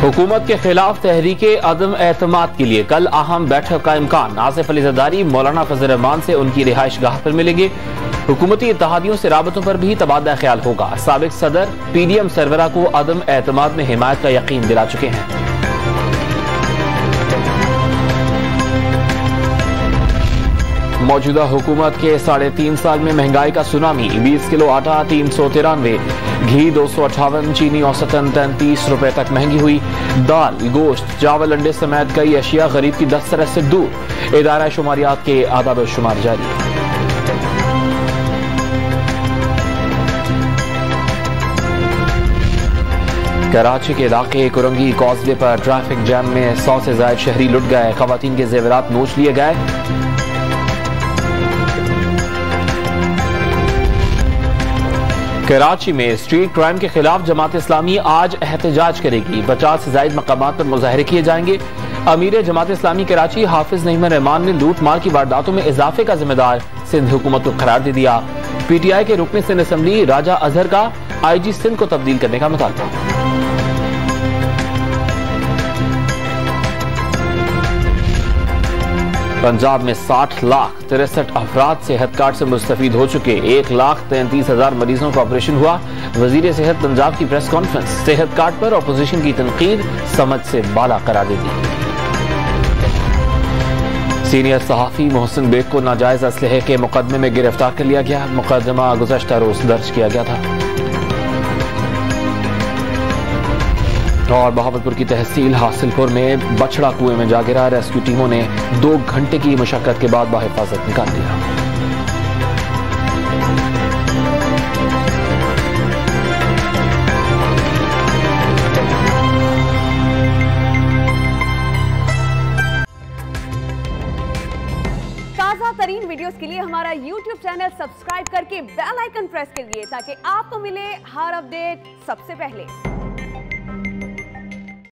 हुकूमत के खिलाफ तहरीके अदम एतमाद के लिए कल अहम बैठक का इम्कान। आसिफ अली जरदारी मौलाना फजल रहमान से उनकी रिहाइश गाह पर मिलेंगे। हुकूमती इत्तेहादियों से राबतों पर भी तबादला ख्याल होगा। साबिक सदर PDM सरवरा को अदम एतमाद में हिमायत का यकीन दिला चुके हैं। मौजूदा हुकूमत के 3.5 साल में महंगाई का सुनामी। 20 किलो आटा 393, घी 258, चीनी औसतन 33 रुपए तक महंगी हुई। दाल, गोश्त, चावल, अंडे समेत कई अशिया गरीब की दस्तरस से दूर। इदारा शुमारियात के आदाद व शुमार जारी। कराची के इलाके कुरंगी कॉजवे पर ट्रैफिक जैम में 100 से ज्यादा शहरी लुट गए। खवातीन के जेवरात नोच लिए गए। कराची में स्ट्रीट क्राइम के खिलाफ जमात इस्लामी आज एहतजाज करेगी। 50 से ज्यादा मकामात पर मुजाहरे किए जाएंगे। अमीर जमात इस्लामी कराची हाफिज नईमान रहमान ने लूट मार की वारदातों में इजाफे का जिम्मेदार सिंध हुकूमत को करार दे दिया। PTI के रुकन सिंध असम्बली राजा अजहर का IG सिंध को तब्दील करने का मुतालबा। पंजाब में 60,63,000 अफराद सेहत कार्ड से मुस्तफीद हो चुके। 1,33,000 मरीजों का ऑपरेशन हुआ। वजीर सेहत पंजाब की प्रेस कॉन्फ्रेंस। सेहत कार्ड पर अपोजिशन की तनकीद समझ से बाला करार दे दी। सीनियर सहाफी मोहसिन बेग को नाजायज असलहे के मुकदमे में गिरफ्तार कर लिया गया। मुकदमा गुज़श्ता रोज दर्ज किया गया था। और बहावलपुर की तहसील हासिलपुर में बछड़ा कुएं में जा गिरा। रेस्क्यू टीमों ने 2 घंटे की मशक्कत के बाद बाहिफाजत निकाल लिया। ताज़ा तरीन वीडियोस के लिए हमारा YouTube चैनल सब्सक्राइब करके बेल आइकन प्रेस करिए ताकि आपको मिले हर अपडेट सबसे पहले।